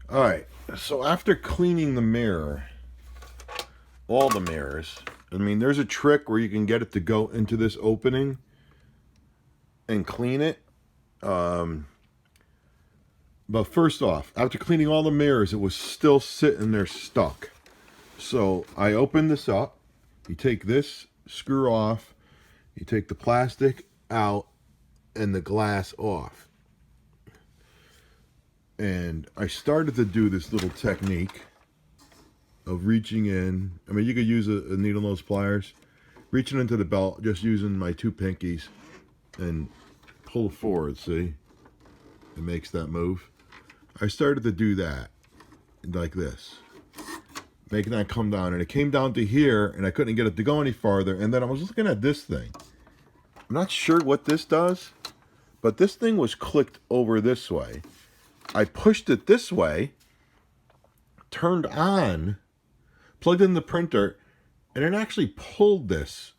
Alright, so after cleaning the mirror, all the mirrors, I mean, there's a trick where you can get it to go into this opening and clean it. But first off, after cleaning all the mirrors, it was still sitting there stuck. So I opened this up. You take this screw off, you take the plastic out and the glass off. And I started to do this little technique of reaching in. I mean, you could use a needle nose pliers. Reaching into the belt, just using my two pinkies and pull forward, see? It makes that move. I started to do that like this, making that come down. And it came down to here, and I couldn't get it to go any farther. And then I was looking at this thing. I'm not sure what this does, but this thing was clicked over this way. I pushed it this way, turned on, plugged in the printer, and it actually pulled this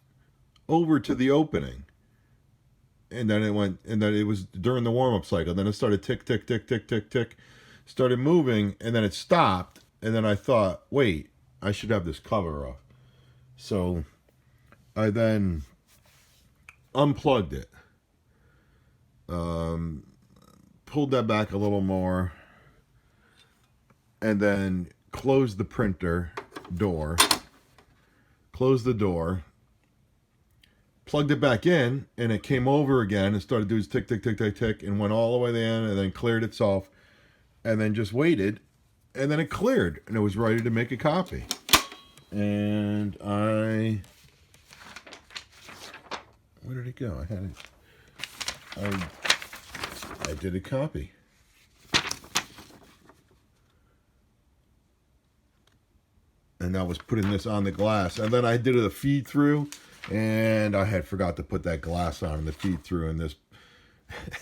over to the opening. And then it went, and then it was during the warm-up cycle. Then it started tick, tick, tick, tick, tick, tick, started moving, and then it stopped. And then I thought, wait, I should have this cover off. So I then unplugged it. Pulled that back a little more, and then closed the printer door, closed the door, plugged it back in, and it came over again and started doing tick, tick, tick, tick, tick, and went all the way to the end, and then cleared itself, and then just waited, and then it cleared, and it was ready to make a copy. And where did it go? I had it. I did a copy. And I was putting this on the glass. And then I did a feed through, and I had forgot to put that glass on the feed through, and this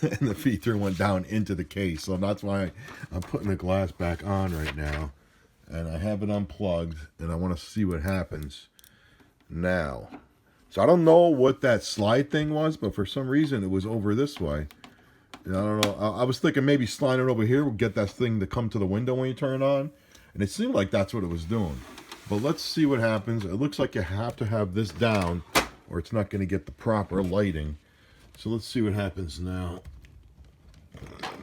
and the feed through went down into the case. So that's why I'm putting the glass back on right now. And I have it unplugged, and I want to see what happens now. So I don't know what that slide thing was, but for some reason it was over this way. And I don't know. I was thinking maybe sliding it over here would get that thing to come to the window when you turn it on. And it seemed like that's what it was doing. But let's see what happens. It looks like you have to have this down or it's not going to get the proper lighting. So let's see what happens now.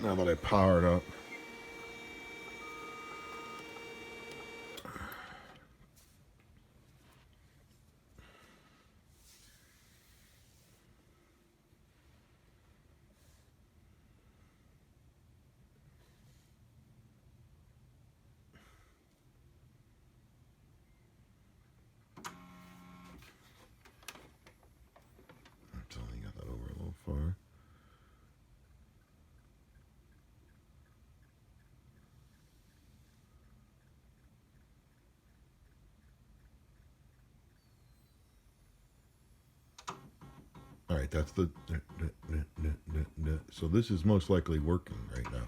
Now that I power it up. Only got that over a little far. All right, that's the. So this is most likely working right now.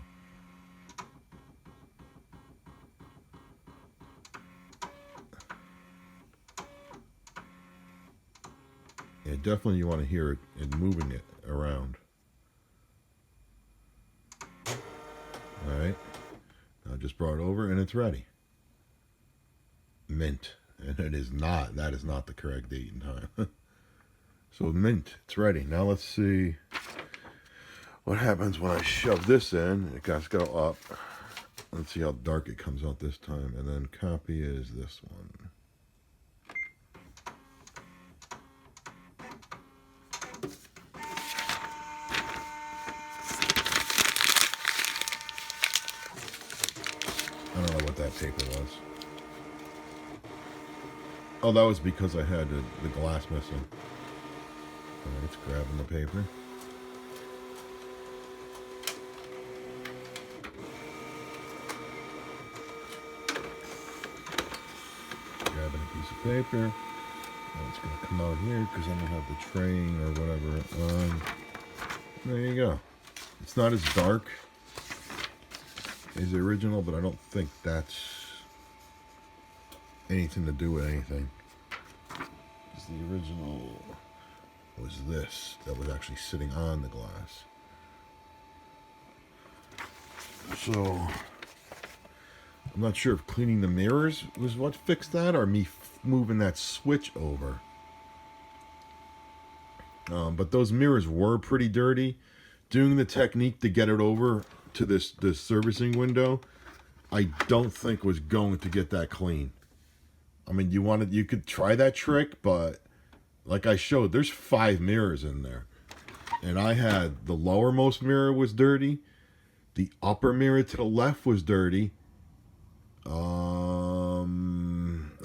Yeah, definitely you want to hear it and moving it around. All right, I just brought it over and it's ready. Mint, and it is not. That is not the correct date and time. So mint, it's ready. Now let's see what happens when I shove this in. It has to go up. Let's see how dark it comes out this time. And then copy is this one. I don't know what that paper was. Oh, that was because I had the glass missing. All right, it's grabbing the paper. Grabbing a piece of paper. Now it's going to come out here because I don't have the traying or whatever. There you go. It's not as dark as the original, but I don't think that's anything to do with anything. Because the original was this that was actually sitting on the glass. So I'm not sure if cleaning the mirrors was what fixed that, or me moving that switch over. But those mirrors were pretty dirty. Doing the technique to get it over to this servicing window, I don't think was going to get that clean. I mean, you could try that trick, but like I showed, there's 5 mirrors in there. And I had the lowermost mirror was dirty. The upper mirror to the left was dirty.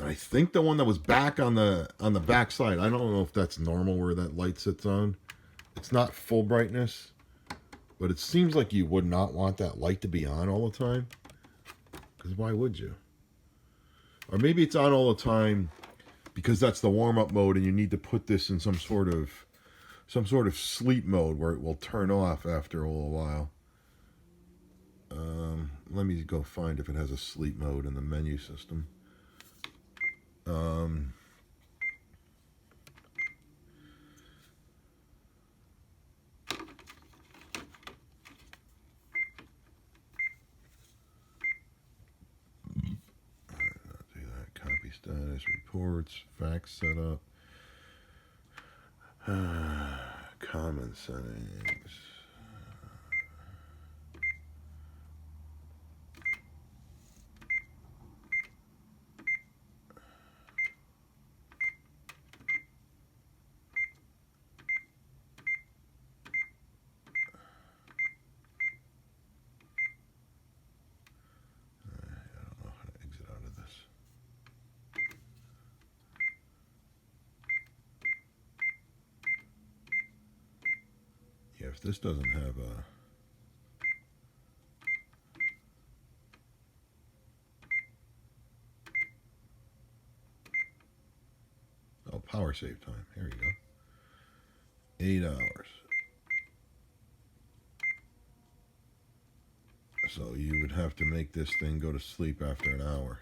I think the one that was back on the back side, I don't know if that's normal where that light sits on. It's not full brightness, but it seems like you would not want that light to be on all the time. Because why would you? Or maybe it's on all the time because that's the warm-up mode and you need to put this in some sort of sleep mode where it will turn off after a little while. Let me go find if it has a sleep mode in the menu system. Do that. Copy status, reports, fax setup, common settings. If this doesn't have a power save time. Here you go. 8 hours. So you would have to make this thing go to sleep after an hour.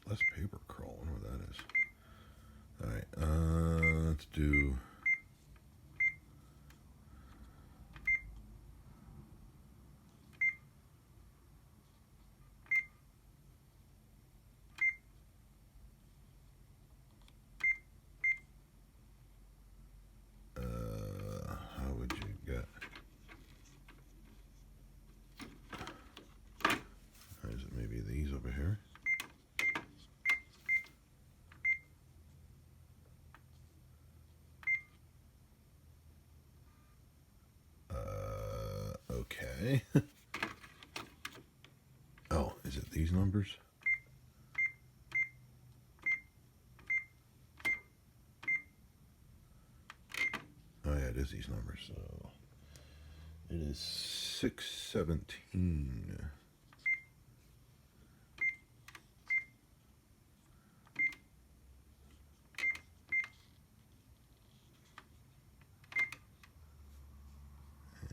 Less paper curl. I wonder what that is. Alright, let's do how would you get is it maybe these over here? Okay. Oh, is it these numbers? Oh yeah, it is these numbers. So it is 617.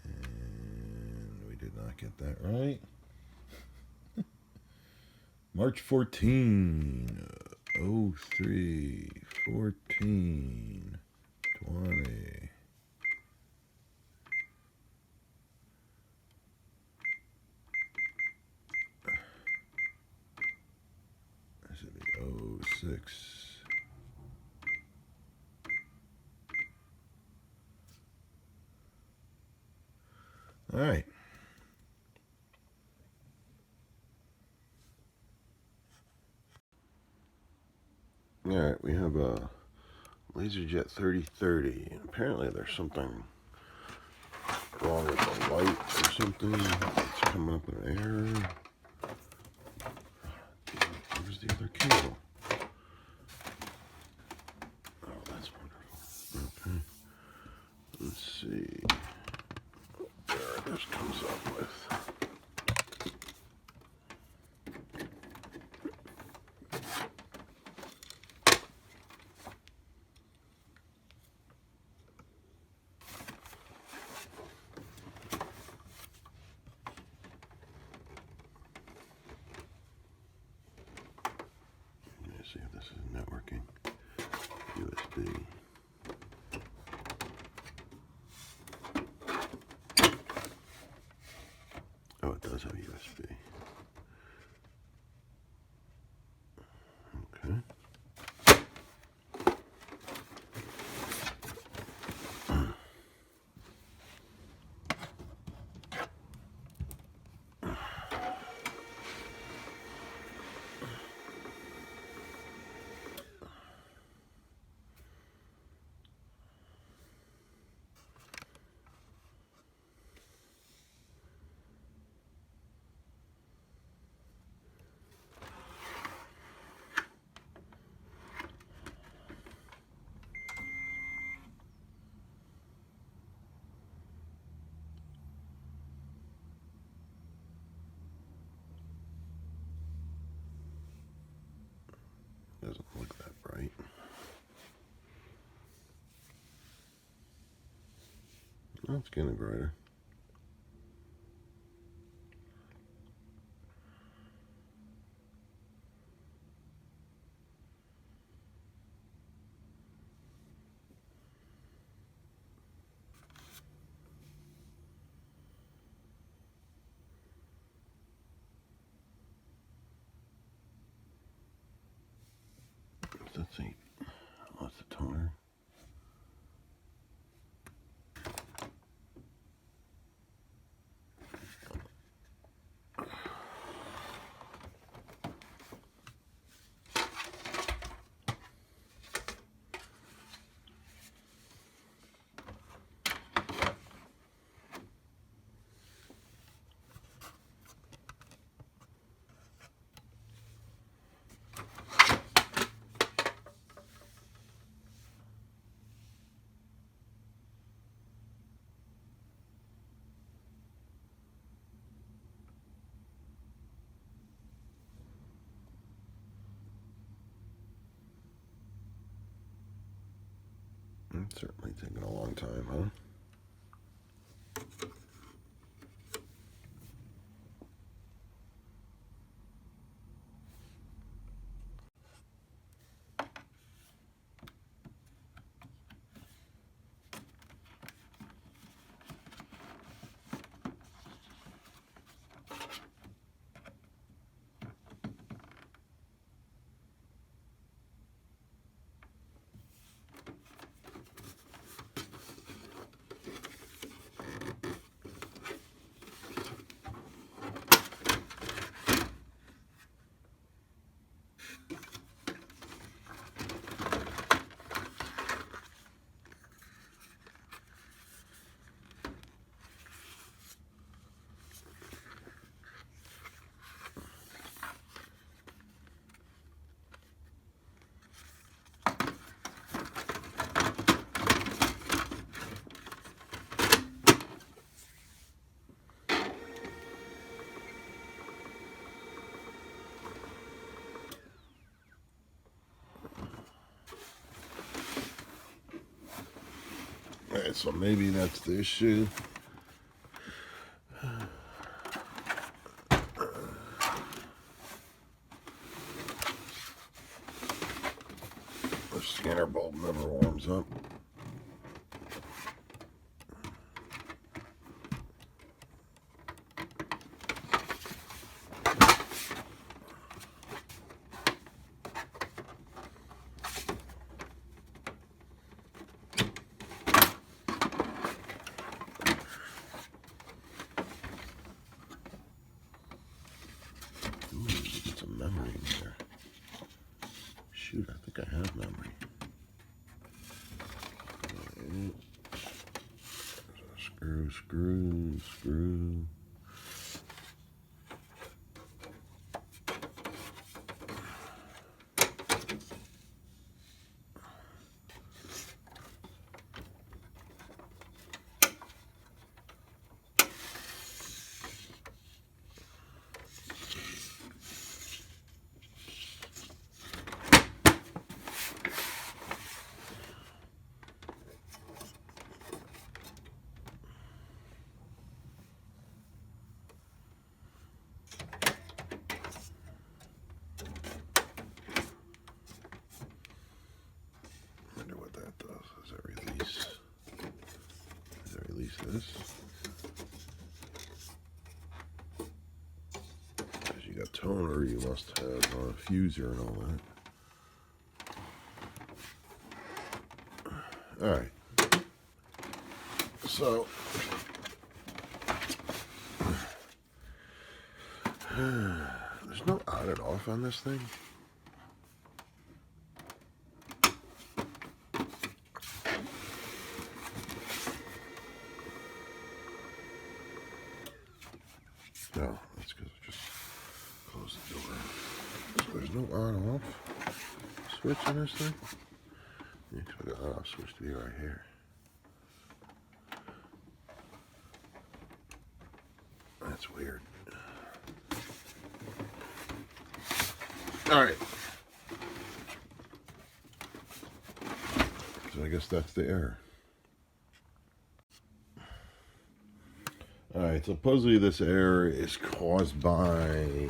And we did not get that right. March 14, 03, 14, 20. This should be 06. All right. All right, we have a LaserJet 3030, and apparently there's something wrong with the light or something. It's coming up with an error. Where's the other cable? Oh, that's wonderful. Okay. Let's see. There this comes up with. Let's see if this is networking. USB. Oh, it does have USB. Okay. Doesn't look that bright. Oh, it's getting brighter. Let's see. What's the toner? It's certainly taking a long time, huh? Alright, so maybe that's the issue. The scanner bulb never warms up. Memory in there. Shoot, I think I have memory. Right. Screw, screw, screw. this. As you got toner, you must have a fuser and all that. All right. So, there's no on and off on this thing. No, that's because I just closed the door. So there's no on and off switch on this thing. You expect the on off switch to be right here. That's weird. All right. So I guess that's the error. All right. Supposedly this error is caused by,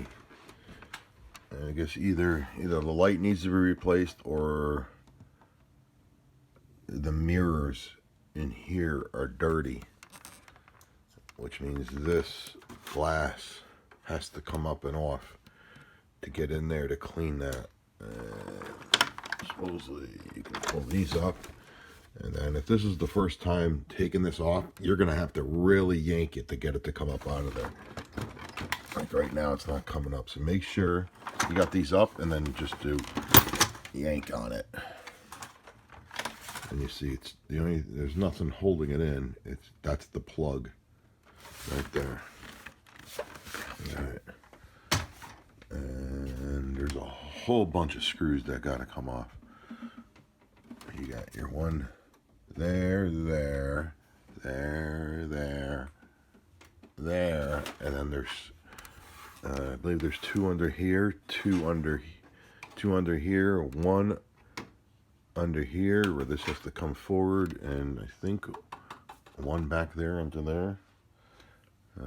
I guess either the light needs to be replaced or the mirrors in here are dirty, which means this glass has to come up and off to get in there to clean that. Supposedly you can pull these up, and then if this is the first time taking this off, you're gonna have to really yank it to get it to come up out of there. Like right now it's not coming up, so make sure you got these up and then just do yank on it. And you see it's there's nothing holding it in. That's the plug right there. All right. And there's a whole bunch of screws that gotta come off. You got your one there, and then there's I believe there's two under here, two under here, one under here where this has to come forward, and I think one back there under there. I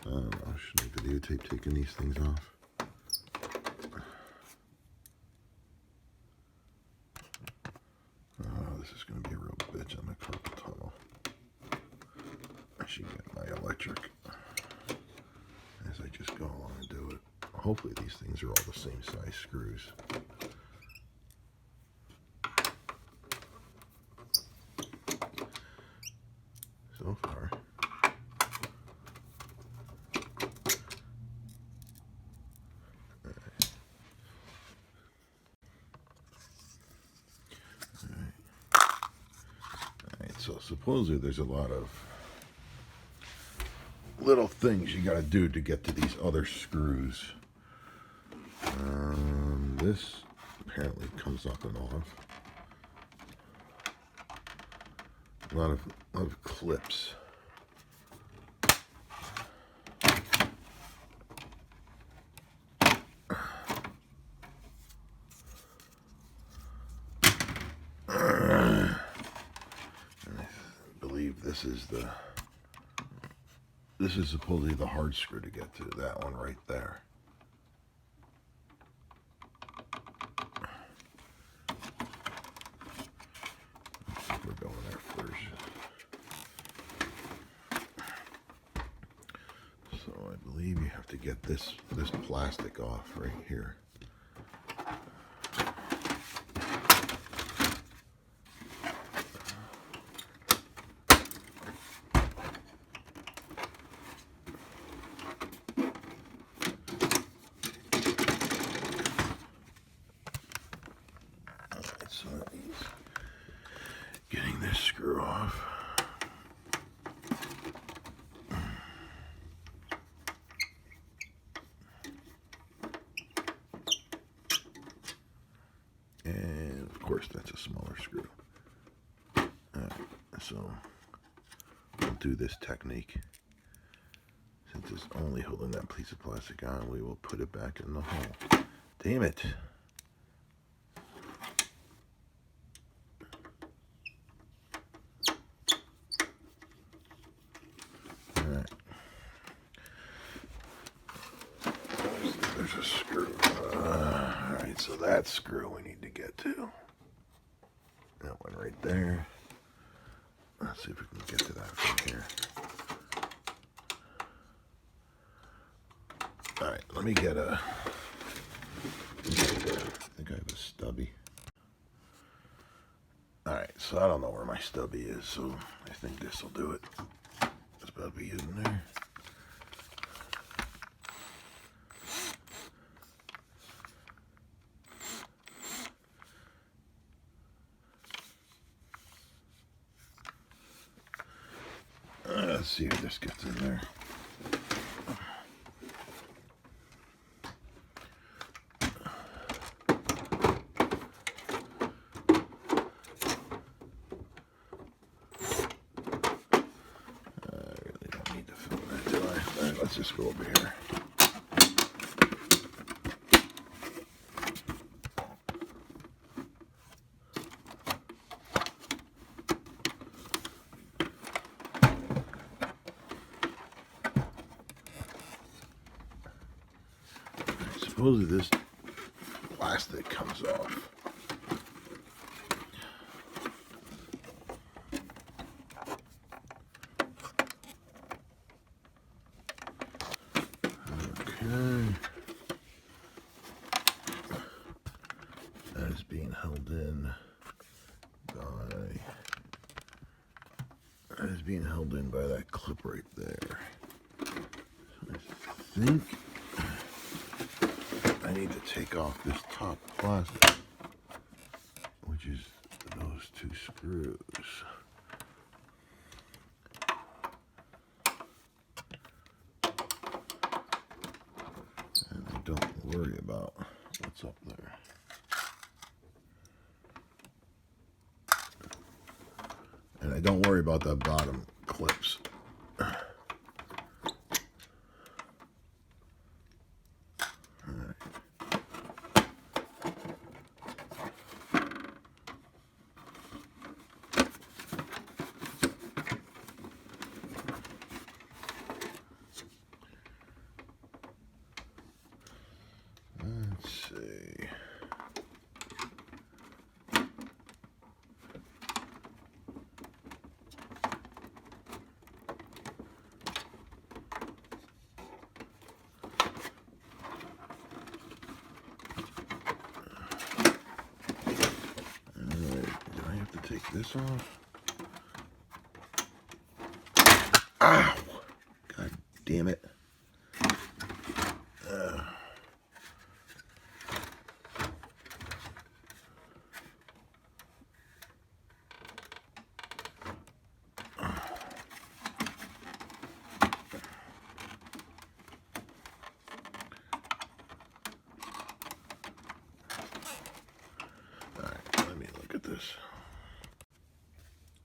don't know, I should make videotape taking these things off. Oh, this is going to be a real bitch on the carpal tunnel. I should get my electric as I just go along and do it. Hopefully these things are all the same size screws. So far. So supposedly there's a lot of little things you got to do to get to these other screws. This apparently comes up and off. A lot of clips. This is supposedly the hard screw to get to, that one right there. We're going there first. So I believe you have to get this plastic off right here. So he's getting this screw off. And of course that's a smaller screw. Alright, so we'll do this technique. Since it's only holding that piece of plastic on, we will put it back in the hole. Damn it. Alright. There's a screw. Alright, so that screw we need to get to. That one right there. Let's see if we can get to that from here. All right, let me get a. I think I have a stubby. All right, so I don't know where my stubby is, so I think this will do it. It's about to be in there. Let's see if this gets in there. Let's just go over here. Supposedly this plastic comes off. That is being held in by that clip right there. So I think I need to take off this top plastic, which is those two screws. And I don't worry about what's up there. And I don't worry about the bottom clips. Let's see. Take this off. Ow! God damn it. Alright, let me look at this.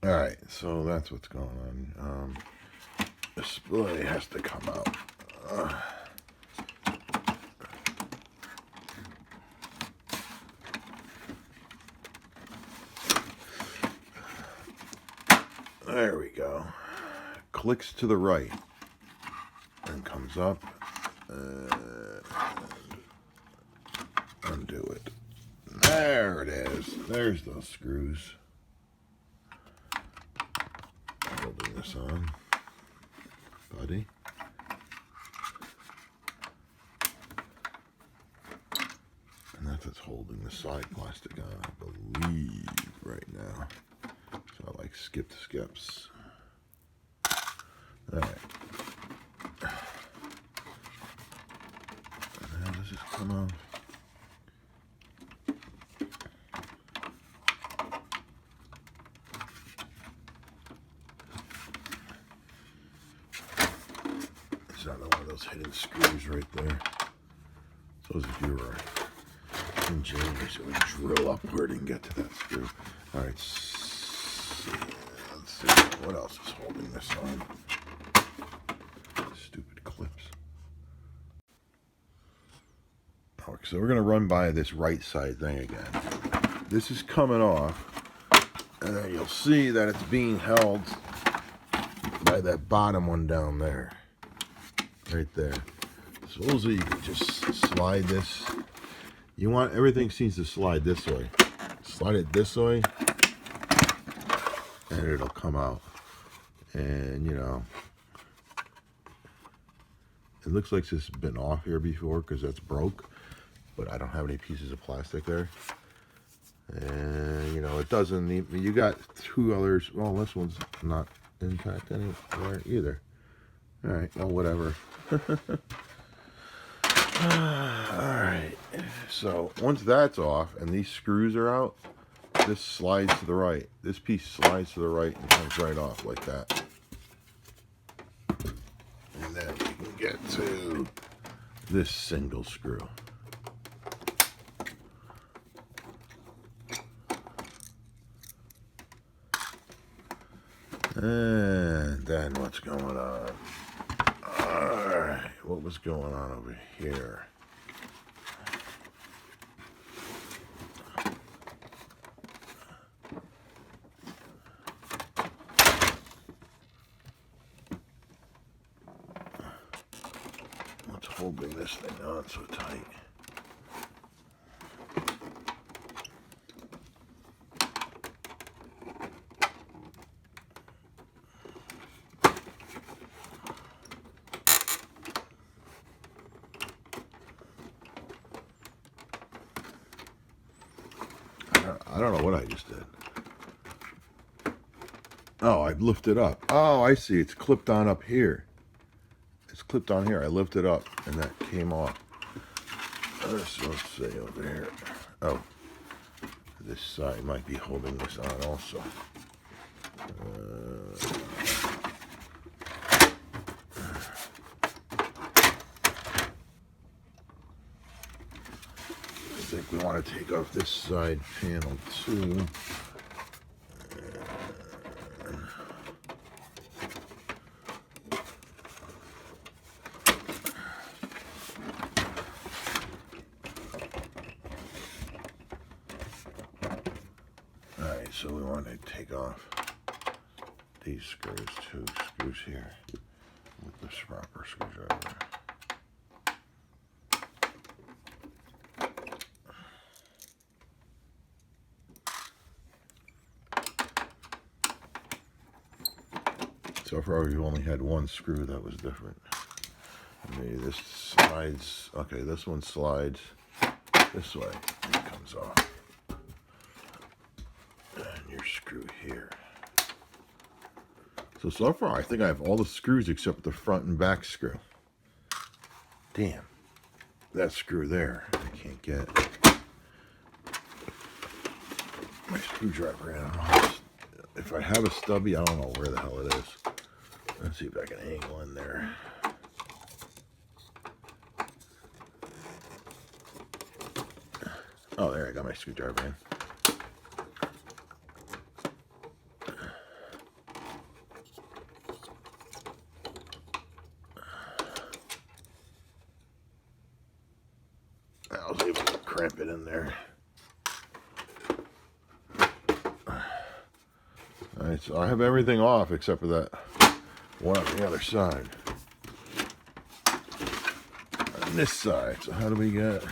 Alright, so that's what's going on. The display has to come out. There we go. Clicks to the right and comes up. Undo it. There it is. There's those screws. Holding this on, buddy. And that's what's holding the side plastic on, I believe, right now. So I like skipped skips. Alright. And now does this come off? It's not one of those hidden screws right there. Suppose if you were ingenious, it would drill upward and get to that screw. Alright, let's see what else is holding this on. Stupid clips. Okay, so we're going to run by this right side thing again. This is coming off, and then you'll see that it's being held by that bottom one down there. Right there. Supposedly you can just slide this. You want everything seems to slide this way. Slide it this way, and it'll come out. And, you know, it looks like this has been off here before because that's broke, but I don't have any pieces of plastic there. And, you know, it doesn't need, you got two others. Well, this one's not intact anywhere either. All right, well, whatever. Alright, so once that's off and these screws are out, this slides to the right. This piece slides to the right and comes right off like that. And then we can get to this single screw. And then what's going on? Alright, what was going on over here? What's holding this thing on so tight? I don't know what I just did. Oh, I lifted up. Oh, I see. It's clipped on up here. It's clipped on here. I lifted up and that came off. Let's see over here. Oh, this side might be holding this on also. I think we want to take off this side panel too. Alright, so we want to take off these screws, two screws here with this proper screwdriver. So far we've only had one screw that was different. Maybe this slides, okay, this one slides this way and it comes off. And your screw here. So far I think I have all the screws except the front and back screw. Damn, that screw there, I can't get my screwdriver in. If I have a stubby, I don't know where the hell it is. Let's see if I can angle in there. Oh, there, I got my screwdriver in. I was able to cramp it in there. Alright, so I have everything off except for that one on the other side. On this side, so how do we get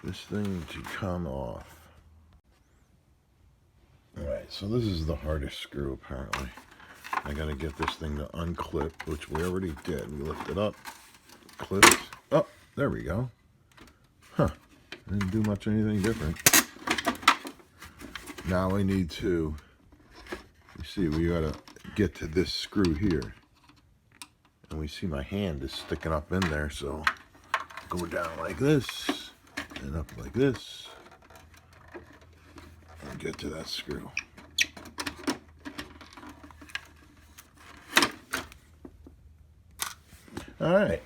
this thing to come off? Alright, so this is the hardest screw apparently. I gotta get this thing to unclip, which we already did. We lift it up, clips. Oh, there we go. Huh, didn't do much anything different. Now we need to, you see, we gotta get to this screw here. And we see my hand is sticking up in there, so go down like this and up like this and get to that screw. All right.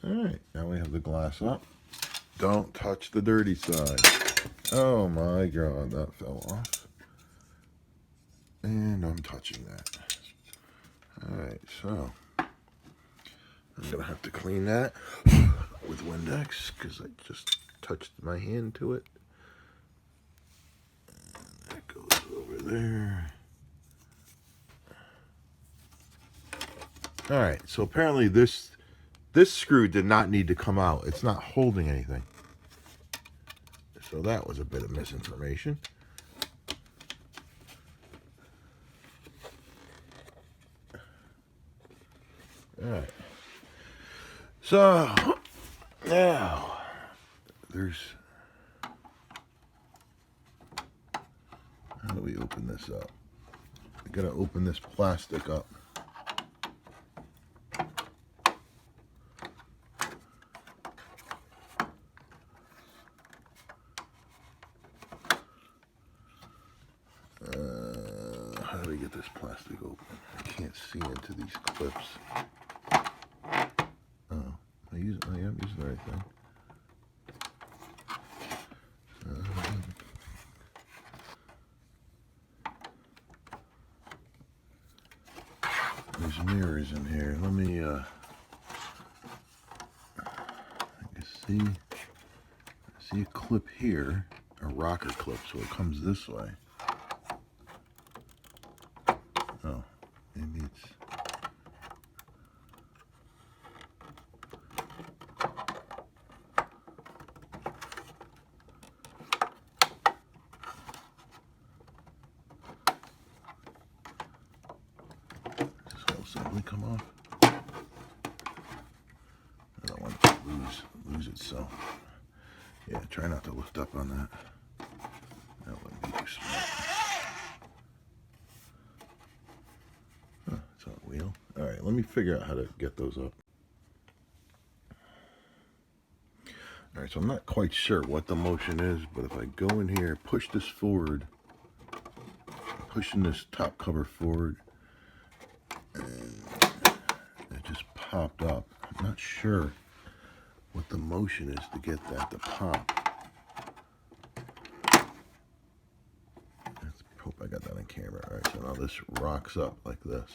Alright, now we have the glass up. Don't touch the dirty side. Oh my god, that fell off. And I'm touching that. Alright, so I'm gonna have to clean that with Windex because I just touched my hand to it. And that goes over there. Alright, so apparently this This screw did not need to come out. It's not holding anything. So that was a bit of misinformation. All right. So now there's, how do we open this up? We gotta open this plastic up. How do we get this plastic open? I can't see into these clips. Oh, I'm using the right thing. There's mirrors in here. Let me, I can see a clip here, a rocker clip, so it comes this way. Oh, maybe it's... Does this whole assembly come off? I don't want it to lose itself. Yeah, try not to lift up on that. That wouldn't be too smart. Huh, it's on a wheel. Alright, let me figure out how to get those up. Alright, so I'm not quite sure what the motion is, but if I go in here, push this forward, pushing this top cover forward, and it just popped up. I'm not sure what the motion is to get that to pop. Let's hope I got that on camera. Alright, so now this rocks up like this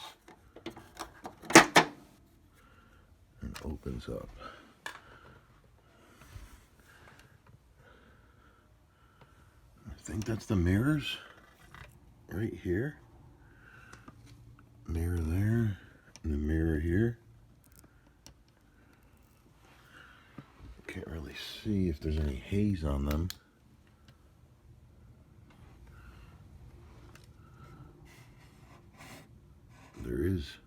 and opens up. I think that's the mirrors right here. Mirror there, and the mirror here. Can't really see if there's any haze on them. There is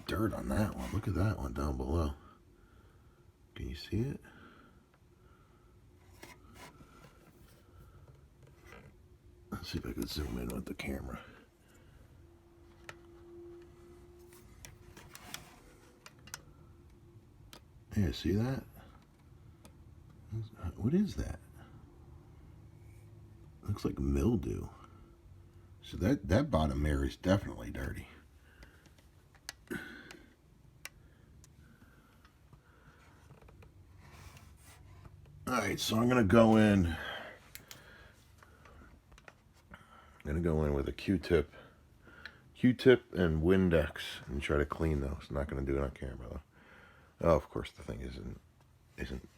dirt on that one. Look at that one down below. Can you see it? Let's see if I can zoom in with the camera. Yeah, see that? What is that? Looks like mildew. So that bottom mirror is definitely dirty. Alright, so I'm gonna go in. With a Q-tip and Windex and try to clean those. I'm not gonna do it on camera though. Oh, of course the thing isn't.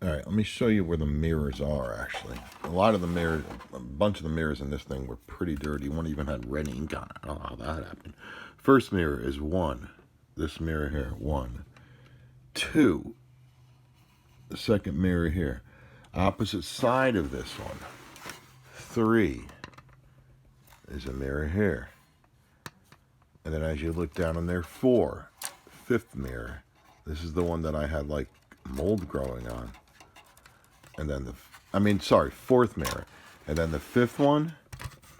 All right, let me show you where the mirrors are. Actually, a bunch of the mirrors in this thing were pretty dirty. One even had red ink on it. I don't know how that happened. First mirror is 1. This mirror here, 1, 2. The second mirror here, opposite side of this one, 3. There's a mirror here. And then as you look down in there, 4. 5th mirror. This is the one that I had like mold growing on. And then 4th mirror. And then the 5th one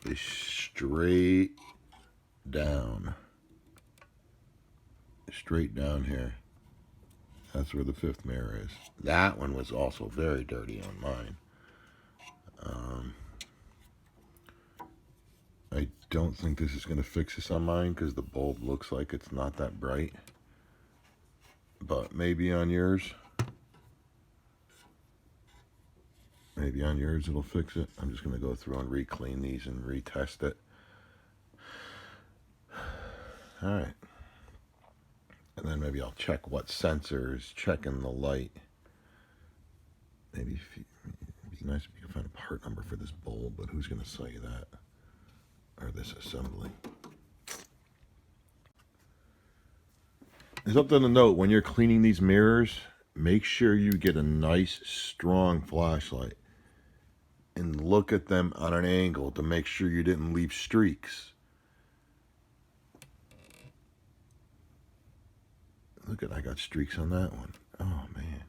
is straight down. Straight down here. That's where the 5th mirror is. That one was also very dirty on mine. I don't think this is going to fix this on mine because the bulb looks like it's not that bright. But maybe on yours. Maybe on yours it'll fix it. I'm just going to go through and re-clean these and retest it. Alright. And then maybe I'll check what sensor is checking the light. Maybe it'd be nice if you could find a part number for this bulb, but who's going to sell you that? Or this assembly. something to note when you're cleaning these mirrors. Make sure you get a nice, strong flashlight and look at them on an angle to make sure you didn't leave streaks. Look at, I got streaks on that one. Oh, man.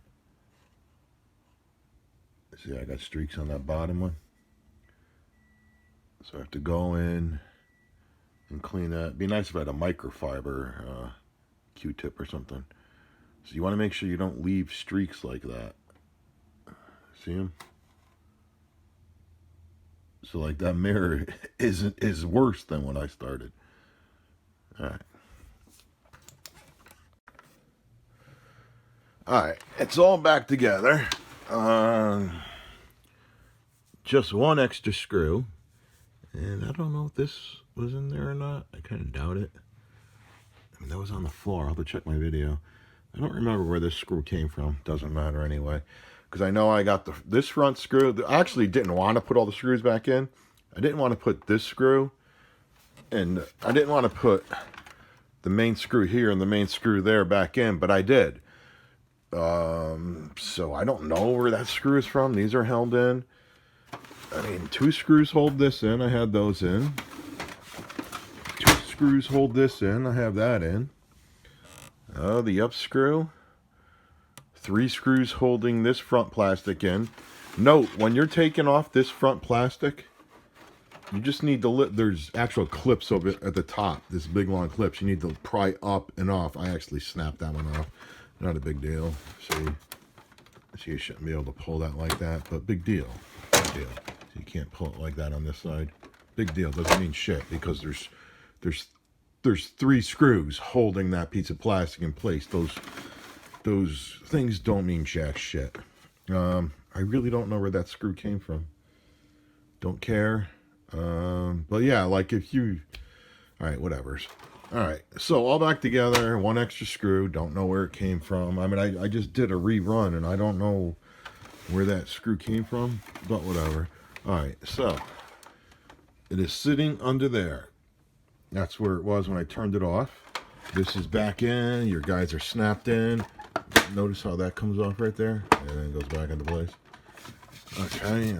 See, I got streaks on that bottom one. So I have to go in and clean that. It'd be nice if I had a microfiber Q-tip or something. So you want to make sure you don't leave streaks like that. See them? So like that mirror is worse than when I started. All right. All right, it's all back together. Just one extra screw. And I don't know if this was in there or not. I kind of doubt it. I mean, that was on the floor. I'll have to check my video. I don't remember where this screw came from. Doesn't matter anyway. Because I know I got this front screw. I actually didn't want to put all the screws back in. I didn't want to put this screw. And I didn't want to put the main screw here and the main screw there back in. But I did. So I don't know where that screw is from. These are held in. I mean, 2 screws hold this in. I had those in. 2 screws hold this in. I have that in. The up screw. 3 screws holding this front plastic in. Note, when you're taking off this front plastic, you just need to there's actual clips of it at the top. This big long clips. You need to pry up and off. I actually snapped that one off. Not a big deal. See, you shouldn't be able to pull that like that, but big deal. Big deal. So you can't pull it like that on this side. Big deal. Doesn't mean shit because there's 3 screws holding that piece of plastic in place. Those things don't mean jack shit. I really don't know where that screw came from. Don't care. But yeah, like if you, all right, whatever. All right, so all back together, 1 extra screw. Don't know where it came from. I mean, I just did a rerun, and I don't know where that screw came from, but whatever. All right, so it is sitting under there. That's where it was when I turned it off. This is back in. Your guys are snapped in. Notice how that comes off right there, and then goes back into place. Okay.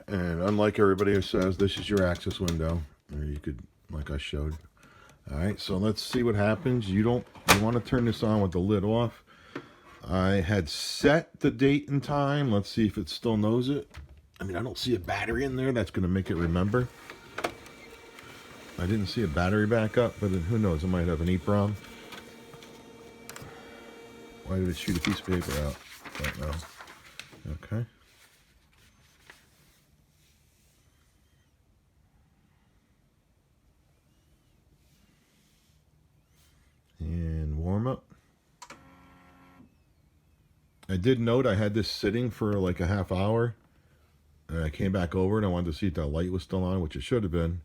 And unlike everybody who says this is your access window, or you could, like I showed. All right, so let's see what happens. You want to turn this on with the lid off. I had set the date and time. Let's see if it still knows it. I mean, I don't see a battery in there. That's going to make it remember. I didn't see a battery backup, but who knows? It might have an EEPROM. Why did it shoot a piece of paper out? Don't know. Okay. And warm up. I did note I had this sitting for like a half hour. And I came back over and I wanted to see if that light was still on, which it should have been.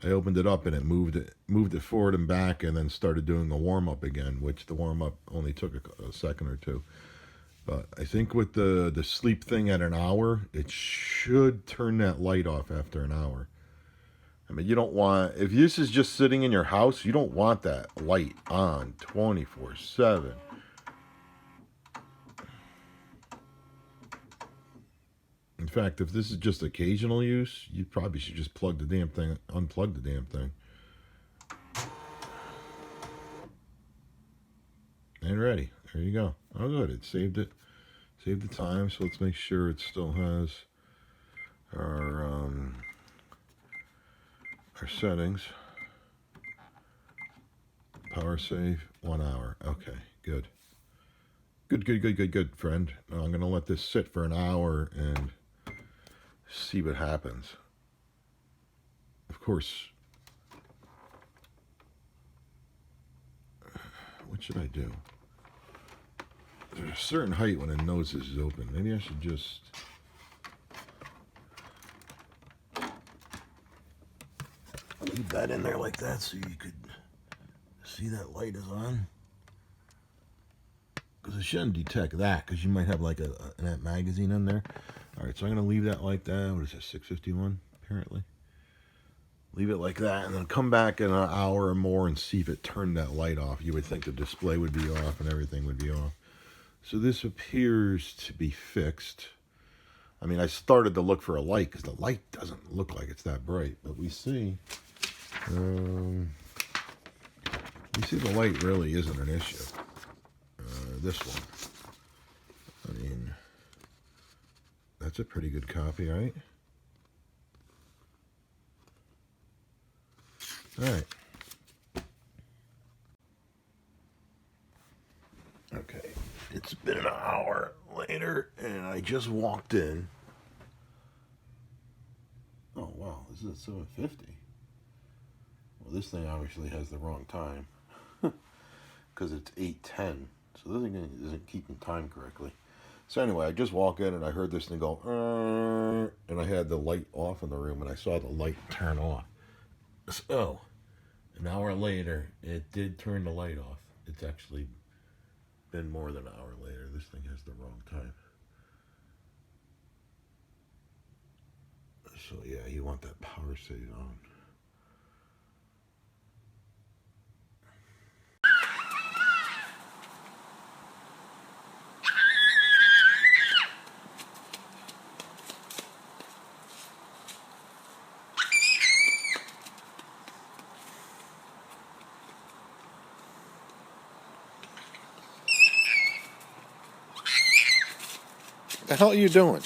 I opened it up and it moved it forward and back, and then started doing a warm up again, which the warm up only took a second or two. But I think with the sleep thing at an hour, it should turn that light off after an hour. I mean, you don't want, if this is just sitting in your house, you don't want that light on 24/7. In fact, if this is just occasional use, you probably should just plug the damn thing, unplug the damn thing. And ready. There you go. Oh, good. It saved it. Saved the time. So let's make sure it still has our settings. Power save, 1 hour. Okay, good. Good, friend. Now I'm going to let this sit for an hour and see what happens. Of course, what should I do? There's a certain height when it knows this is open. Maybe I should just... leave that in there like that so you could see that light is on. Because it shouldn't detect that, because you might have like an magazine in there. Alright, so I'm going to leave that like that. What is that, 651 apparently? Leave it like that, and then come back in an hour or more and see if it turned that light off. You would think the display would be off and everything would be off. So this appears to be fixed. I mean, I started to look for a light because the light doesn't look like it's that bright. But we see the light really isn't an issue. This one. I mean, that's a pretty good copy, right? All right. Okay. It's been an hour later, and I just walked in. Oh, wow. This is at 7:50. Well, this thing obviously has the wrong time because it's 8:10. So this thing isn't keeping time correctly. So anyway, I just walked in, and I heard this thing go, and I had the light off in the room, and I saw the light turn off. So, an hour later, it did turn the light off. It's actually been more than an hour later. This thing has the wrong time. So yeah, you want that power save on. What the hell are you doing?